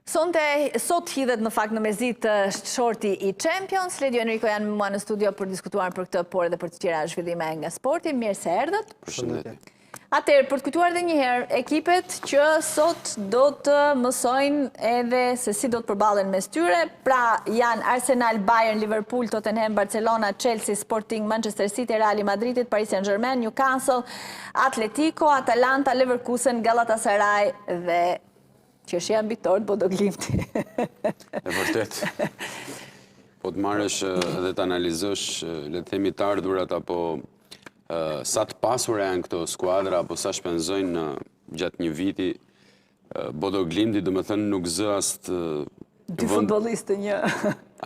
Sot hidhet në fakt në mezit shorti i Champions. Ledi Enrico janë me mua në studio për diskutuar për këtë, por edhe për të tjera zhvillime nga sporti. Mirë se erdhët. Përshëndetje. Atëherë, për të kujtuar edhe një herë, ekipet që sot do të mësojnë edhe se si do të përballen mes tyre. Pra janë Arsenal, Bayern, Liverpool, Tottenham, Barcelona, Chelsea, Sporting, Manchester City, Real Madridit, Paris Saint-Germain, Newcastle, Atletico, Atalanta, Leverkusen, Galatasaray dhe që është janë bitor të Bodo Glimti. E vërtet. Po të marrësh edhe të analizosh, le të themi të ardhurat apo sa të pasur janë këto skuadra apo sa shpenzojnë gjatë një viti, Bodo Glimti do të thënë nuk zë as dy futbollistë një.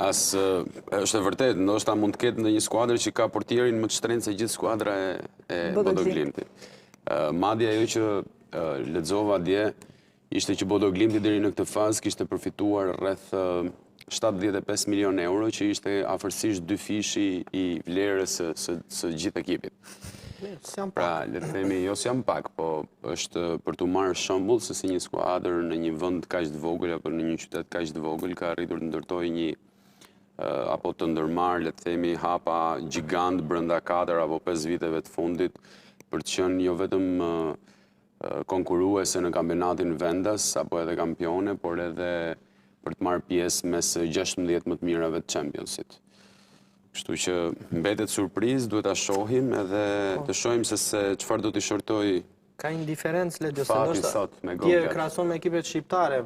As është e vërtet, ndoshta mund të ketë ndonjë skuadër që ka portierin më të shtrenjtë se gjithë skuadra e Bodo Glimti. Madje ajo që lexova dje ishte që Bodo Glimti deri në këtë fazë kishte përfituar rreth 75 milion euro, që ishte afërsisht 2 fishi i vlerës së gjithë ekipit. Pra, le të themi, jo s'jam pak, po është për të marrë shembull se si një skuadër në një vend kaq të vogël apo në një qytet kaq të vogël ka arritur të ndërtojë një apo të ndërmarrë, le të themi, hapa gjigant brenda 4 apo 5 viteve të fundit për të qenë jo vetëm konkuruese në kampionatin vendas apo edhe kampione, por edhe për të marrë pjesë mes 16 më të mirave të Championship. Kështu që mbetet surprizë, duhet ta shohim edhe të shohim se çfarë do t'i shortoj. Ka një diferencë Ledjo, se ndoshta dje krahason me ekipet shqiptare,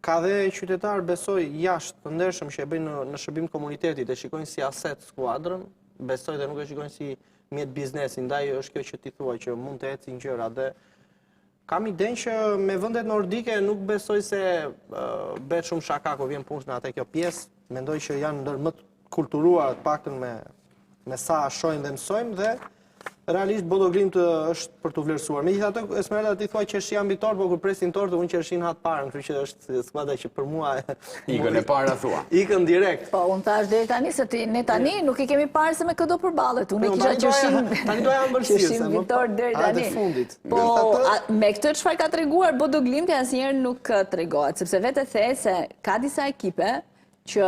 ka dhe qytetarë besoj jashtë të ndershëm që e bëjnë në shërbim të komunitetit, e shikojnë si aset skuadrën, besoj dhe nuk e shikojnë si mjet biznesi, ndaj është kjo që ti thua që mund të ecin gjëra dhe kam idenë që me vendet nordike nuk besoj se bëhet shumë shaka kur vjen punë në atë kjo pjesë. Mendoj që janë ndër më të kulturuar të paktën me sa shohim dhe mësojmë dhe realisht Bodo Glimt është për të vlerësuar. Megjithatë, Esmeralda ti thua që është ambitor, por kur presin tortë unë që është hat parën, kështu që është skuadra që për mua ikën e para thua. Ikën direkt. Po unë thash deri tani se ne tani nuk i kemi parë se me kë do përballet. Unë kisha tani do ja ëmbëlsirë se bitor deri tani. Fundit. Po me këtë çfarë ka treguar Bodo Glimti asnjëherë nuk tregohet, sepse vetë the se ka disa ekipe që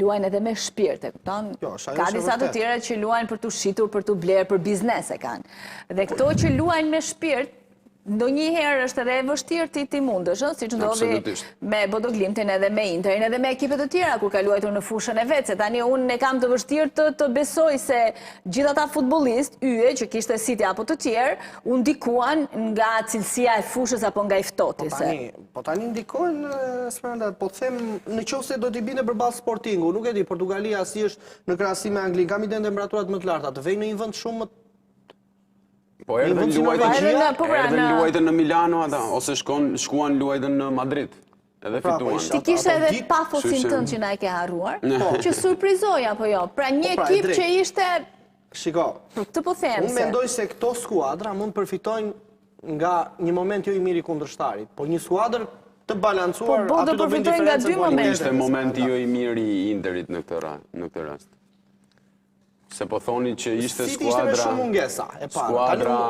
luajnë edhe me shpirt, e kupton? Ka disa të tjera që luajnë për të shitur, për të blerë, për biznes e kanë. Dhe këto që luajnë me shpirt, ndonjëherë është edhe e vështirë ti mundësh, siç ndodhi me Bodo Glimtin edhe me Interin edhe me ekipet të tjera kur ka luajtur në fushën e vet. Se tani unë e kam të vështirë të besoj se gjithë ata futbollistë yje që kishte City apo të tjerë u ndikuan nga cilësia e fushës apo nga i ftohti. Po tani ndikojnë, Esmeralda, po them nëse do t'i binde përballë Sportingu, nuk e di, Portugalia si është në krahasim me Anglinë, kam idenë temperaturat më të larta, të vejnë në një vend shumë më. Po erdhën luajtën në Milano ata, ose shkuan luajtën në Madrid. Edhe fituan. Ti kishe edhe pafosin tënd që na e ke harruar, që surprizoi apo jo. Pra një ekip që ishte. Shiko. Këtë po them. Unë mendoj se këto skuadra mund përfitojnë nga një moment jo i mirë i kundërshtarit, po një skuadër të balancuar aty do bëjnë diferencën. Ishte momenti jo i mirë i Interit në këtë rast. Se po thoni që ishte skuadra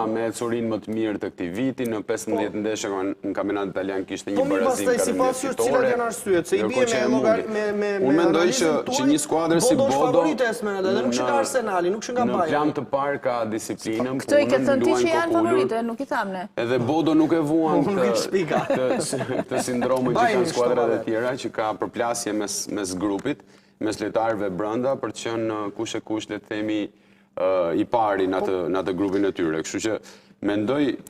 me curin më të mirë të këtij viti, në 15 ndeshje në kampionatin italian kishte një barazim fitore. Unë mendoj që një skuadër si Bodo nuk që nga Arsenali, nuk që nga Bayern. Në plan të parë ka disiplinën. Këtë i ke thënë ti që janë favorite, nuk i thamne. Edhe Bodo nuk e vuan këtë sindromin që kanë skuadrat e tjera, që ka përplasje mes grupit, mes lojtarëve brenda për të qenë kush e kush, le të themi, i pari në atë grupin e tyre. Kështu që mendoj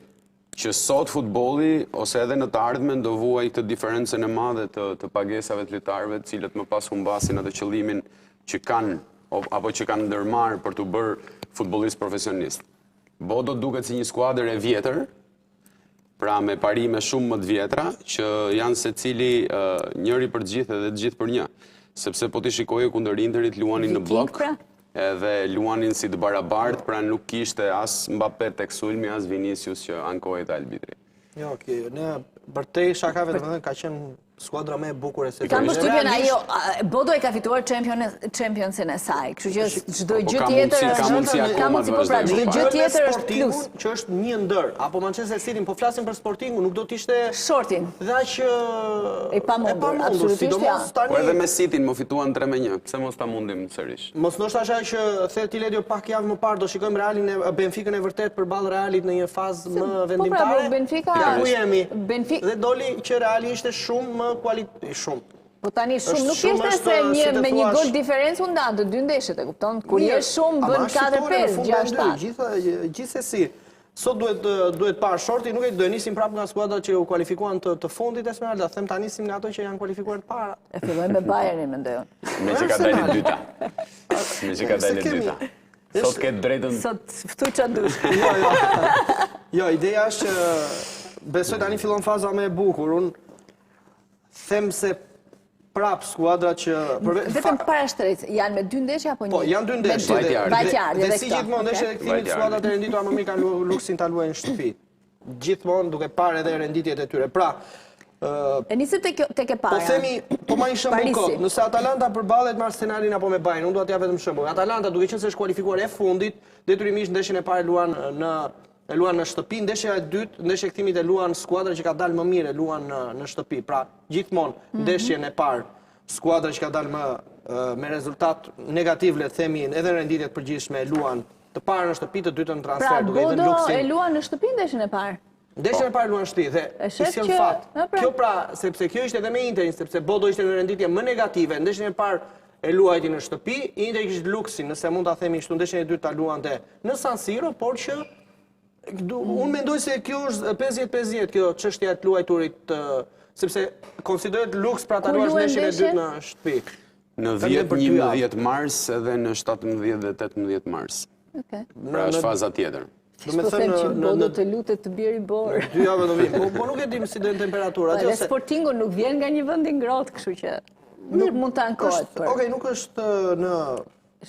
që sot futbolli ose edhe në të ardhmen do vuaj këtë diferencën e madhe të pagesave të lojtarëve, të cilët më pas humbasin atë qëllimin që kanë apo që kanë ndërmarrë për të bërë futbollist profesionist. Bodo duket si një skuadër e vjetër, pra me parime shumë më të vjetra, që janë secili njëri për të gjithë edhe të gjithë për një. Sepse po t'i shikoje kundër Interit luanin në blok, edhe luanin si të barabartë, pra nuk kishte as Mbappé tek sulmi, as Vinicius që ankohej te arbitri. Jo, në bërtej shakave të ka qenë skuadra me e bukur e se Kam përshtypjen ajo, Bodo e ka fituar Championsin e saj, kështu që çdo gjë tjetër ka mundësi po pra çdo gjë tjetër është plus. Që është një ndër, apo Manchester City, po flasim për Sportingun, nuk do të ishte Shortin. Dhe aq e pamundur, absolutisht ja. Po edhe me Cityn më fituan 3-1, pse mos ta mundim sërish? Mos ndoshta asaj që the Tiledio pak javë më parë do shikojmë Realin e Benficën e vërtet përballë Realit në një fazë më vendimtare. Benfica ku jemi. Dhe doli që Reali ishte shumë më shumë. Po tani shumë nuk ishte se me një gol diferencë u ndan të dy ndeshjet, e kupton? Kur je shumë bën 4-5, 6-7. Gjithsesi, sot duhet parë Shorti, nuk e do nisim prapë nga skuadrat që u kualifikuan të fundit Esmeralda, them ta nisim nga ato që janë kualifikuar të para. E fillojmë me Bayernin mendoj unë. Me që ka dalë dyta. Me që ka dalë dyta. Sot ke drejtën. Sot ftuj ç'a dush. Jo, ideja është që besoj tani fillon faza më e bukur. Unë them se prap skuadra që vetëm para shtrecë janë me 2 ndeshje apo një? Po, janë 2 ndeshje. Vajtjarë dhe si gjithmonë ndeshjet e kthimit skuadrat e renditura më mirë kanë luksin ta luajnë në shtëpi. Gjithmonë duke parë edhe renditjet e tyre. Pra, e nisim tek e para. Po themi, po marrim shembull kot. Nëse Atalanta përballet me Arsenalin apo me Bayern, unë do t'jap vetëm shembull. Atalanta duke qenë se është kualifikuar e fundit, detyrimisht ndeshjen e parë luan në shtëpi, ndeshja e dytë, ndeshja e kthimit e luan skuadra që ka dalë më mirë, luan në shtëpi. Pra, gjithmonë ndeshjen e parë, skuadra që ka dalë me rezultat negativ, le të themi, edhe renditjet përgjithshme luan të parë në shtëpi, të dytën në transfer, duke i dhënë luksin. Pra, Bodo e luan në shtëpi ndeshjen e parë. Ndeshjen e parë luan në shtëpi dhe i sjell fat. Kjo pra, sepse kjo ishte edhe me Interin, sepse Bodo ishte në renditje më negative, ndeshjen e parë e luajti në shtëpi, Interi kishte luksin, nëse mund ta themi kështu, ndeshjen e dytë ta luante në San Siro, por që unë mendoj se kjo është 50-50 kjo çështja e luajturit, sepse konsiderohet luks për ata luash ndeshjen e dytë në shtëpi. Në 10-11 mars edhe në 17 dhe 18 mars. Pra është faza tjetër. Do me thënë që Bodo të lutet të bjerë i borë. 2 javë do vim, po nuk e dim si do jenë temperaturat. Dhe Sportingu nuk vjen nga një vend i ngrohtë, kështu që nuk mund të ankohet për. Okej, nuk është në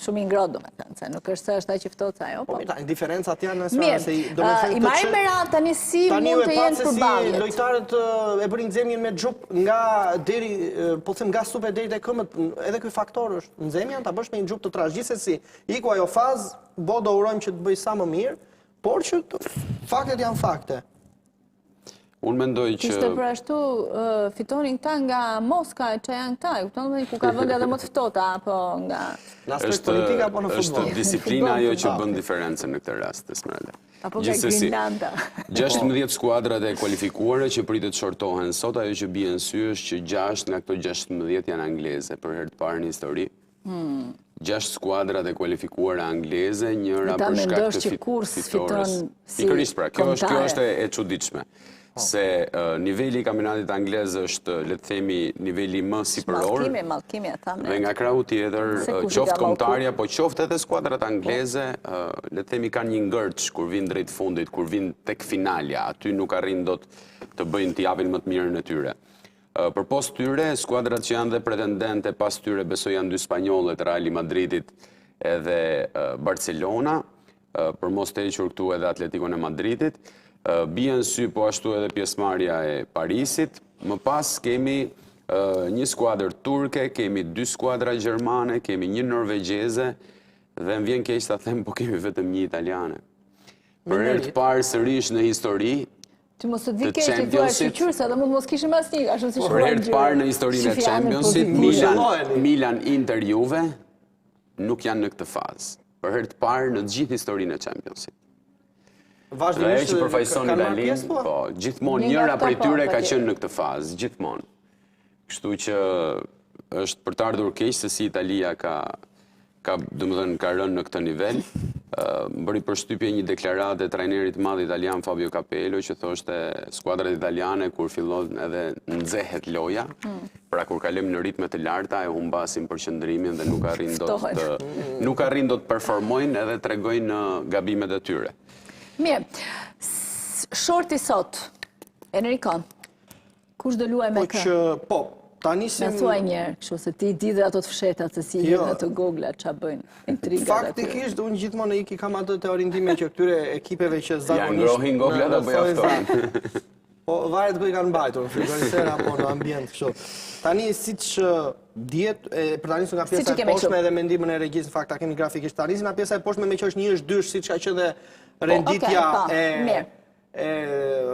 shumë i ngrohtë, domethënë, se nuk është se është aq i ftohtë ajo, po. Po, diferencat janë se i marrim me radhë tani si mund të jenë përballjet. Lojtarët e bënin nxemjen me xhup nga deri, po them nga supe deri te këmbët, edhe ky faktor është nxemja, ta bësh me një xhup të trash. Gjithsesi, iku ajo fazë, Bodo urojmë që të bëj sa më mirë, por që faktet janë fakte. Unë mendoj që... Kishte për ashtu fitonin këta nga Moska, që janë këta, e kupton ku ka vëndja dhe më të ftohta, apo nga... Në aspekt politika, apo në futbol? Është disiplina ajo që bën diferencën në këtë rast, Esmeralda. Apo nga Grinlanda. 16 skuadrat e kualifikuara që pritet shortohen sot, ajo që bie në sy është që 6 nga këto 16 janë angleze, për herë të parë në histori. 6 skuadrat e kualifikuara angleze, njëra për shkak të fitores. Pikërisht pra, kjo është e çuditshme. Se niveli i kampionatit anglez është, le të themi, niveli më sipëror. Mallkimi e thamë. Dhe nga krahu tjetër, qoftë kombëtarja, po qoftë edhe skuadrat angleze, le të themi kanë një ngërç kur vin drejt fundit, kur vin tek finalja, aty nuk arrin dot të bëjnë të japin më të mirën e tyre. Përpos tyre, skuadrat që janë dhe pretendente pas tyre besoj janë 2 spanjollet, Real Madridit edhe Barcelona, për mos të hequr këtu edhe Atletikon e Madridit. Bie në sy po ashtu edhe pjesëmarrja e Parisit. Më pas kemi një skuadër turke, kemi 2 skuadra gjermane, kemi 1 norvegjeze dhe më vjen keq ta them, po kemi vetëm 1 italiane. Për herë të parë sërish në histori Ti mos të di keq ti thua shiqur se edhe mund mos kishim asnjë, ashtu si për herë të parë në historinë e Championship, Milan, Inter, Juve nuk janë në këtë fazë. Për herë të parë në gjithë historinë e Championship. Dhe e që përfaqëson Italinë, po, gjithmonë njëra prej tyre ka qenë në këtë fazë, gjithmonë. Kështu që është për të ardhur keq se si Italia ka rënë në këtë nivel. Bëri përshtypje një deklaratë e trajnerit madh italian Fabio Capello që thoshte skuadrat italiane kur fillon edhe nxehet loja, pra kur kalojmë në ritme të larta e humbasin përqendrimin dhe nuk arrin dot të performojnë edhe tregojnë gabimet e tyre. Mirë, Shorti sot, Enrikon, kush do luaj me kë? Po, ta nisim... Me thuaj njerë, kështu se ti di dhe ato të fshetat, se si jenë ato gogla, qa bëjnë, intrigat. Faktikisht, unë gjithmonë i kam atë teorinë time që këtyre ekipeve që zakonisht... Ja ngrohin gogla dhe bëja ftojnë. Po, varet ku i kanë mbajtur, në frigoriser apo në ambient kështu. Tani, si që djetë, për tani nga pjesa e poshtme edhe mendimin e regjisë, në fakt, ta kemi grafikisht tani, nga pjesa e poshtme me që është 1-2, si që ka që dhe renditja e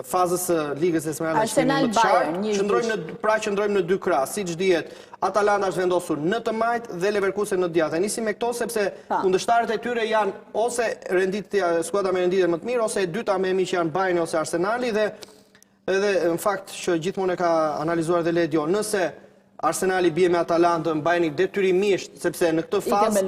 fazës Ligës Esmeralda shpimin më të qartë, qëndrojmë në 2 krah, si që djetë, Atalanta është vendosur në të majtë dhe Leverkusen në djathtë. Nisim me këto sepse kundërshtarët e tyre janë ose skuadra me renditje më të mirë, ose e dyta me emi që janë Bayern ose Arsenali dhe edhe në fakt që gjithmonë e ka analizuar dhe Ledio, nëse Arsenali bie me Atalantën, mbajni detyrimisht, sepse në këtë fazë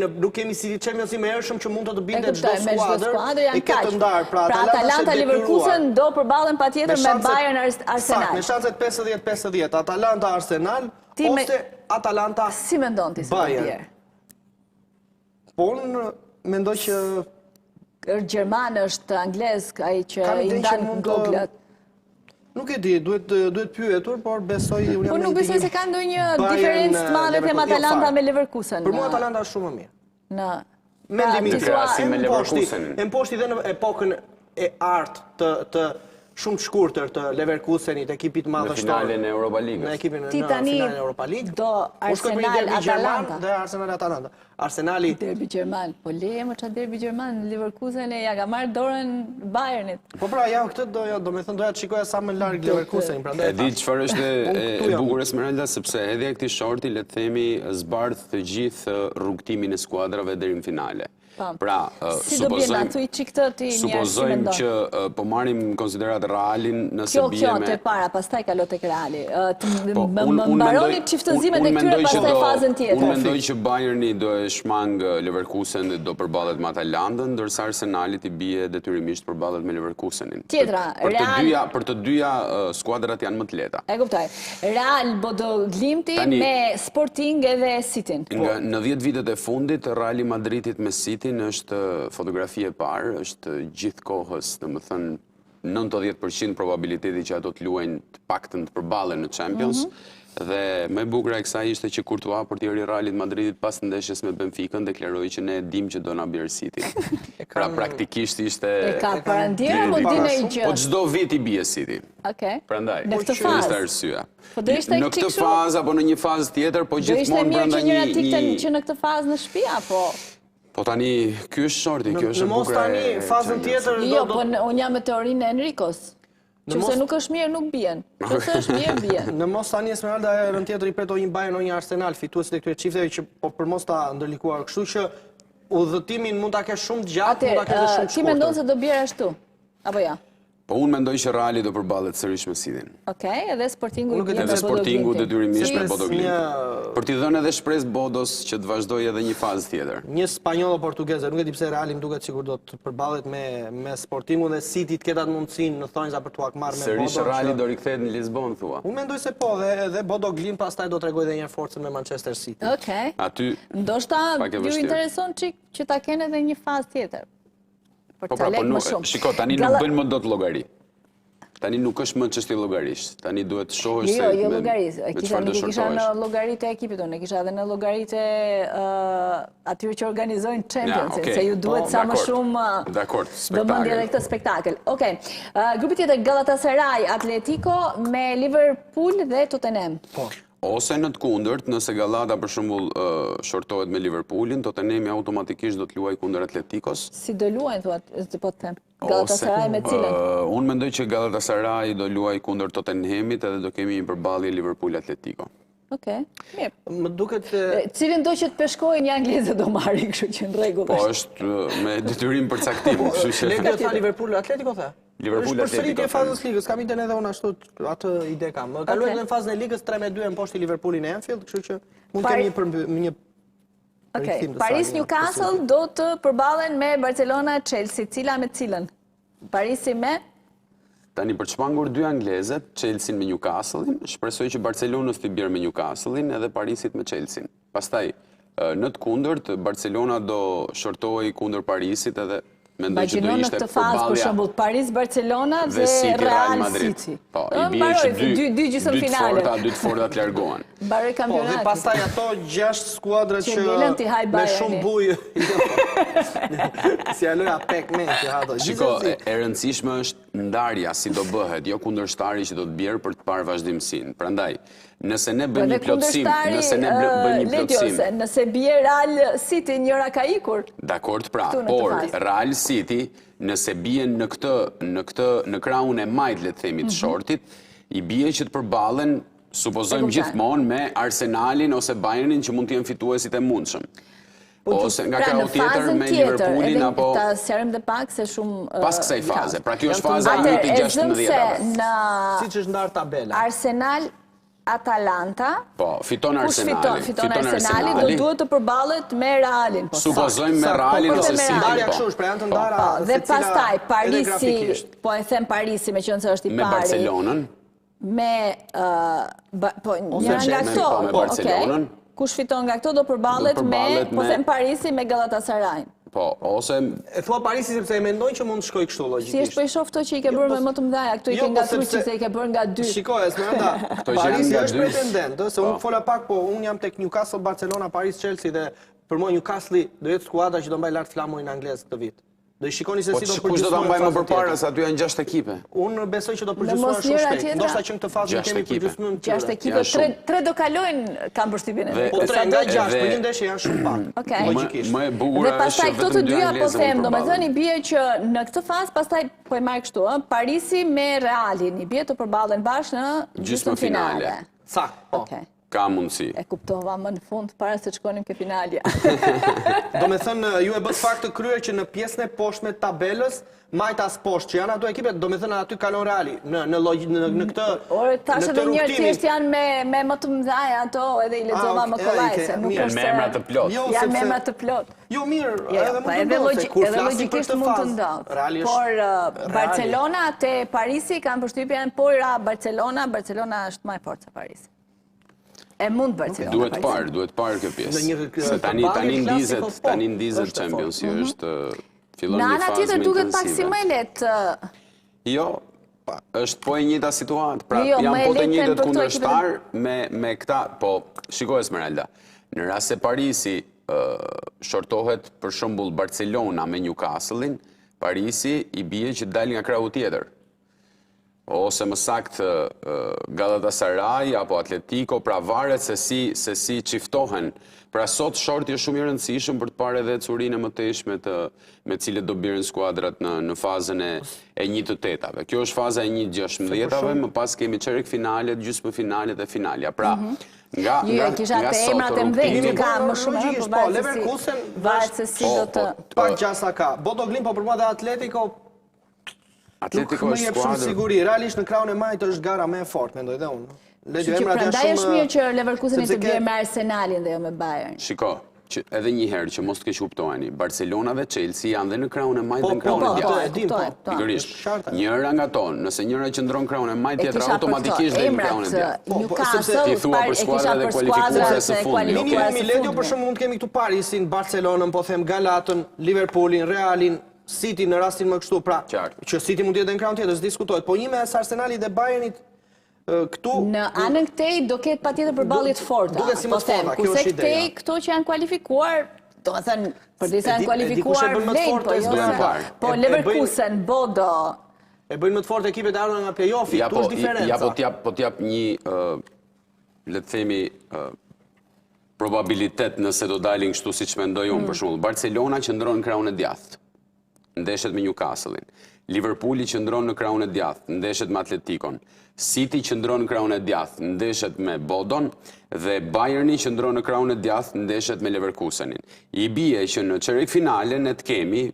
nuk kemi si Champions League më hershëm që mund të binte çdo skuadër e këtë ndarë. Pra Atalanta Leverkusen do përballen patjetër me Bayern Arsenal. Me shanset 50-50, Atalanta Arsenal ose Atalanta Bayern. Si mendon ti se do bjerë? Po unë mendoj që Gjerman është anglez, ai që i ndan goglat. Nuk e di, duhet pyetur, por besoj... Po nuk besoj se ka ndonjë diferencë të madhe them Atalanta me Leverkusen. Për mua Atalanta është shumë më mirë. Në Në krahasim me Leverkusenin. E mposhti dhe në epokën e artë të shumë të shkurtër të Leverkusenit, ekipit madhështor. Në finalen e Europa Ligës. Në finalen e Europa Ligë. Do Arsenal-Atalanta. Dhe Arsenal-Atalanta. Arsenali... Derbi Gjerman. Po leje më qatë derbi Gjerman. Leverkusen ja ka marrë dorën Bayernit. Po pra, ja, këtë do me thënë doja të shikoja sa më largë Leverkusenin. E di çfarë është e bukur Esmeralda, sepse edhe këtij shorti, le të themi, zbardh të gjithë rrugtimin e skuadrave deri në finale. Pra, supozojmë që po marrim në konsiderat Realin nëse bie me... Kjo të para, pastaj kalo tek Reali. Më mbaroni çiftëzimet e këtyre pastaj fazën tjetër. Unë mendoj që Bayerni do e shmang Leverkusen dhe do përballet me Atalantën, ndërsa Arsenali i bie detyrimisht përballet me Leverkusenin. Tjetra, për të dyja skuadrat janë më të lehta. E kuptoj. Real Bodo Glimti me Sporting edhe Cityn. Në 10 vitet e fundit, Reali Madridit me Cityn është fotografi e parë, është gjithë kohës, domethënë 90% probabiliteti që ato të luajnë të paktën të përballen në Champions. Dhe më e bukur e kësaj ishte që Courtois, portieri i Realit Madridit, pas ndeshjes me Benficën, deklaroi që ne e dimë që do na bjerë City. Pra praktikisht ishte... E ka parandjerë Modine i gjë. Po çdo vit i bie City. Prandaj. Në këtë fazë. Arsyeja. Në këtë fazë apo në një fazë tjetër, po gjithmonë brenda një... Do ishte mirë që njëra tikten që në këtë fazë në shtëpi, apo... Po tani, kjo është shorti, kjo është e bukur. Në mos tani, fazën tjetër... Jo, po unë jam me teorinë e Enrikos. Qëse nuk është mirë, nuk bien. Qëse është mirë, bien. Në mos tani, Esmeralda, e rën tjetër i preto një Bayern o një Arsenal, fituesit e këtyre çifteve që për mos ta ndërlikuar. Kështu që udhëtimin mund ta kesh shumë gjatë, mund ta kesh shumë shkurtër. Ti mendon se do bjerë ashtu? Apo ja? Po unë mendoj që Reali do përballet sërish me Cityn. Okej, edhe Sportingu i bie me Bodo Glimtin. Edhe Sportingu detyrimisht me Bodo Glimtin. Për t'i dhënë edhe shpresë Bodos që të vazhdojë edhe një fazë tjetër. Një spanjoll portugeze, nuk e di pse Reali më duket sikur do të përballet me Sportingun dhe City të ketë atë mundësinë në thonjza për t'u marrë me Bodo. Sërish Reali do rikthehet në Lisbon, thua. Unë mendoj se po, dhe Bodo Glimt pastaj do t'rregojë edhe një herë forcën me Manchester City. Okej. Aty ndoshta ju intereson çik që ta kenë edhe një fazë tjetër. Po pra, shiko, tani nuk bëjnë më dot llogari. Tani nuk është më çështje llogarish. Tani duhet të shohësh se jo llogarisë. Nuk e kisha në llogaritë e ekipit tonë, e kisha edhe në llogaritë atyre që organizojnë Champions, se ju duhet sa më shumë vëmendje edhe këtë spektakël. Okej. Grupi tjetër Galatasaray, Atletico me Liverpool dhe Tottenham. Ose në të kundërt, nëse Galata për shembull shortohet me Liverpoolin, Tottenhami automatikisht do të luajë kundër Atletikos. Si do luajnë thua, po të them? Galatasaray me cilën? Unë mendoj që Galatasaray do luajë kundër Tottenhamit edhe do kemi një përballje Liverpool-Atletico. Okej, mirë. Më duket cilin do që të peshkojnë një anglezë do marri, kështu që në rregull. Po është me detyrim përcaktim, kështu që. Ne do të tha Liverpool-Atletico the? Liverpool-Atletico. Është fazës ligës, kam iden edhe unë ashtu atë ide kam. Kaluajmë në fazën e ligës 3-2 në poshtë Liverpoolin e Anfield, kështu që mund kemi një Okej, Paris-Newcastle do të përballen me Barcelona-Chelsea, cila me cilën? Parisi me? Tani për të shmangur dy anglezët, Chelsea me Newcastle-in, shpresoj që Barcelonës të bjerë me Newcastle-in edhe Parisit me Chelsea-in. Pastaj, në të kundërt, Barcelona do shortohej kundër Parisit edhe mendoj që do në ishte këtë fazë, për shembull, Paris-Barcelona dhe Real City. Po, i bie që dy të forta të largohen. Mbaroi kampionatin. Dhe pastaj ato 6 skuadra që me shumë bujë. Si aloja Pac-Man që ato. Shiko, e rëndësishme është ndarja si do bëhet, jo kundërshtari që do të bjerë për të parë vazhdimsinë. Prandaj, nëse ne bëjmë një plotësim, nëse bie Real City njëra ka ikur. Dakord, pra, por Real City nëse bie në krahun e majt, le të themi, të shortit, i bie që të përballen, supozojmë gjithmonë me Arsenalin ose Bayernin që mund të jenë fituesit e mundshëm. Ose nga krahu tjetër me Liverpoolin apo ta sqarim dhe pak se shumë pas kësaj faze. Pra kjo është faza e 1/16. Siç është ndar tabela. Arsenal Atalanta. Po, fiton Arsenali. Fiton Arsenali, do duhet të përballet me Realin. Supozojmë me Realin ose City. Ndarja kështu është, pra janë të ndara. Dhe pastaj Parisi, po e them Parisi me qenë se është i pari. Me Barcelonën. Njëra nga këto, kush fiton nga këto do përballet me, po them Parisi me Galatasaray. Po, ose... E thua Parisi sepse e mendojnë që mund të shkoj kështu logjikisht. Si është po i shoh këto që i ke bërë me më të mëdha, këto i ke ngatruar që se i ke bërë nga 2. Shikoj, Esmeralda, Parisi është pretendent, se unë fola pak, po unë jam tek Newcastle, Barcelona, Paris, Chelsea dhe për mua Newcastle do jetë skuadra që do mbaj lart flamurin anglez këtë vit. Do i shikoni se si do përgjithësojnë. Po kush do ta mbajmë më përpara se aty janë 6 ekipe? Unë besoj që do përgjithësohen shumë shpejt. Ndoshta që në këtë fazë ne kemi përgjithësuar 6 ekipe, 3 do kalojnë kam përshtypjen e vet. Po 3 nga 6, për një ndeshje janë shumë pak. Logjikisht. Më e bukur është. Dhe pastaj këto të dyja po them, domethënë i bie që në këtë fazë pastaj po e marr kështu, Parisi me Realin i bie të përballen bashkë në gjysmëfinale. Sakt, po. Ka mundësi. E kuptova më në fund para se të shkonim ke finalja. Do me thënë, ju e bët fakt të kryer që në pjesën e poshtme të tabelës, majtas poshtë që janë ato ekipet, do me thënë aty kalon Reali, në këtë Ore, tash edhe njërë thjesht janë me më të mëdhaja ato, edhe i lexova më kollaj, se nuk është... Janë me emra të plot. Janë me emra të plot. Jo, mirë, edhe mund të ndodhë, se kur flasim për këtë fazë. Por Barcelona te Parisi kanë përshtypjen, por Barcelona është më e fortë se Parisi. E mund Barcelona. Duhet parë kjo pjesë. Se tani ndizet Champions, që është fillon një fazë më intensive. Në ana tjetër duket pak si më e lehtë. Jo, është po e njëjta situatë. Pra janë po të njëjtët kundërshtar me këta, po shikoj Esmeralda. Në rast se Parisi shortohet për shembull Barcelona me Newcastle-in, Parisi i bie që dalë nga krahu tjetër. Ose më saktë Galatasaray apo Atletico, pra varet se si çiftohen. Pra sot shorti është shumë i rëndësishëm për të parë edhe curinë e mëtejshme me cilët do bjerën skuadrat në fazën e 1/8. Kjo është faza e 1/16, më pas kemi çerek finalet, gjysmëfinalet dhe finalja. Pra nga kisha të emrat e mëdhenj, nuk ka më shumë, po varet se si do të... Pak gjasa ka. Bodo Glimt, po për mua dhe Atletico... Atletico është skuadër. Nuk më jep shumë siguri. Realisht në krahun e majtë është gara më e fortë, mendoj dhe unë. Që prandaj është mirë që Leverkuseni të bjerë me Arsenalin dhe jo me Bayern. Shiko, edhe një herë që mos të keq kuptoheni, Barcelona dhe Chelsea janë dhe në krahun e majtë dhe në krahun e djathtë. Pikërisht. Njëra nga to, nëse njëra qëndron krahun e majtë, tjetra automatikisht dhe në krahun e djathtë. Newcastle i thua për skuadrat dhe kualifikuese së fundit. Minimumi Ledio për shembull mund kemi këtu Parisin, Barcelonën, po them Galatën, Liverpoolin, Realin, City në rastin më kështu, pra, që City mund të jetë në krahun tjetër, s'diskutohet, po një me Arsenalit dhe Bayernit këtu... Në anën këtej do ketë patjetër përballje të forta. Duket si më të forta, kjo është ideja. Kurse këto që janë kualifikuar, do të thënë, përdisa janë kualifikuar vlen, po Leverkusen, Bodo... E bëjnë më të fortë ekipet e ardhur nga play-offi, tu është diferenca. Ja, po t'jap një, le të themi, probabilitet nëse do dalin kështu siç mendoj unë, për shembull, Barcelona qëndron në krahun e djathtë, ndeshet me Newcastle-in. Liverpooli qëndron në krahun e djathtë, ndeshet me Atletikon. City qëndron në krahun e djathtë, ndeshet me Bodon dhe Bayerni qëndron në krahun e djathtë, ndeshet me Leverkusenin. I bie që në çerek finale ne të kemi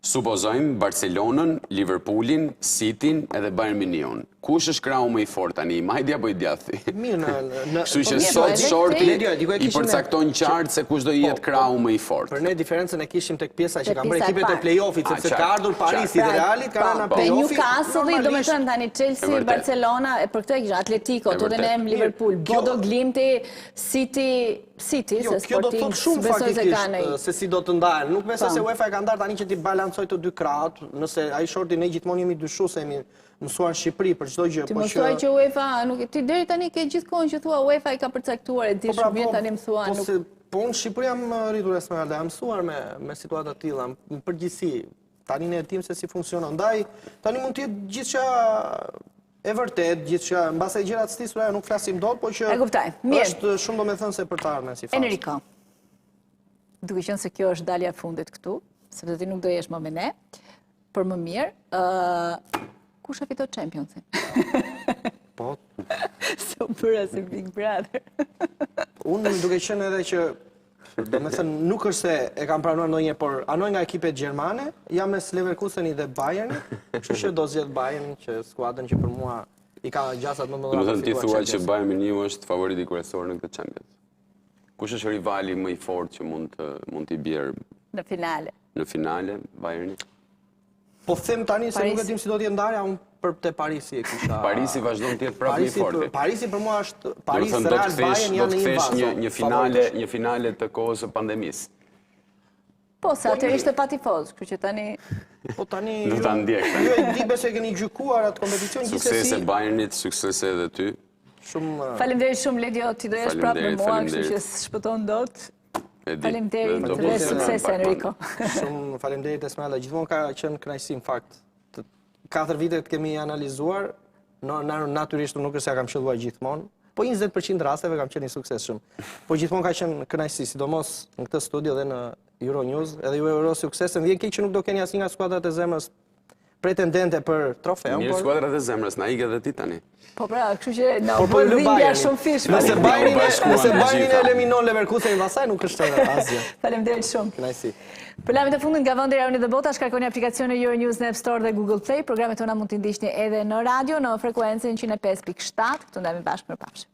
supozojmë Barcelonën, Liverpoolin, Cityn edhe Bayern Munichun. Kush është krahu më i fortë tani, majtja apo i djathti? Kështu që sot shorti i përcakton qartë se kush do jetë krahu më i fortë. Për ne diferencën e kishim tek pjesa që kanë bërë ekipet e play-offit, sepse ka ardhur Parisi dhe Realit, ka rënë në play-offit. Newcastle, domethënë tani Chelsea, Barcelona, e për këtë e kisha Atletico, Tottenham, Liverpool, Bodo Glimti, City, City, se Kjo do të thotë shumë faktikisht se si do të ndahen. Nuk besoj se UEFA ka ndarë tani që ti balancoj të dy krahët, nëse ai shorti ne gjithmonë jemi dyshues se jemi mësuar në Shqipëri për çdo gjë, po që... Ti mësuaj që UEFA, ti deri tani ke gjithkohon që thua UEFA i ka përcaktuar, e di shumë mirë tani mësua, nuk... Po në Shqipëri jam rritur Esmeralda, jam mësuar me situata të tilla, në përgjithësi. Tani ne e dim se si funksionon. Ndaj, tani mund të jetë gjithçka e vërtet, gjithçka mbase gjërat stisura nuk flasim dot, por që është shumë domethënë se për të ardhmen si fakt. Enrico. Duke qenë se kjo është dalja e fundit këtu, sepse ti nuk do jesh më me ne, për më mirë, kush e fiton Championsin? Po. Se u bëra si Big Brother. Unë duke qenë edhe që, do me thënë, nuk është se e kam pranuar ndonjë, por anoj nga ekipet gjermane, jam mes Leverkuseni dhe Bayern, kështu që do zgjedh Bayern, që skuadrën që për mua i ka gjasat më më dhëra. Do të thënë ti thua që Bayern Muniu është favoriti kryesor në këtë Champions. Kush është rivali më i fortë që mund t'i bjerë në finale? Në finale, Bayerni? Po them tani se nuk e dim si do t'jetë ndarja, unë për te Parisi e kisha... Parisi vazhdon të jetë prapë më i fortë. Parisi për mua është... Paris, Real, Bayern janë në një vazë. Një finale të kohës së pandemisë. Po, se atër ishte pa tifoz, kështu që tani... Po tani... Në ta ndjek. Jo e di besoj keni gjykuar atë kompeticion gjithsesi. Suksese Bayernit, suksese edhe ty. Faleminderit shumë Ledio, ti do jesh prapë me mua, kështu që shpëton dot. Faleminderit, të suksese Enrico. Shumë faleminderit Esmeralda, gjithmonë ka qenë kënaqësi në fakt. 4 vitet kemi analizuar, natyrisht nuk është se ja kam qelluar gjithmonë, po 20% rasteve kam qenë i suksesshëm. Po gjithmonë ka qenë kënaqësi, sidomos në këtë studio dhe në Euronews, edhe ju uroj sukses. Vjen keq që nuk do keni asnjë nga skuadrat e zemrës pretendente për trofeun. Mirë, skuadrat e zemrës, na ikë edhe ti tani. Po pra, kështu që na bën dhimbja shumë fish. Nëse Bayern eliminon Leverkusenin pastaj nuk është asgjë. Faleminderit shumë. Kënaqësi. Për lajmet e fundit nga vendi i rajonit dhe bota, shkarkoni aplikacionin Euronews në App Store dhe Google Play. Programet tona mund t'i ndiqni edhe në radio në frekuencën 105.7. Këtu ndajmë bashkë, mirupafshim.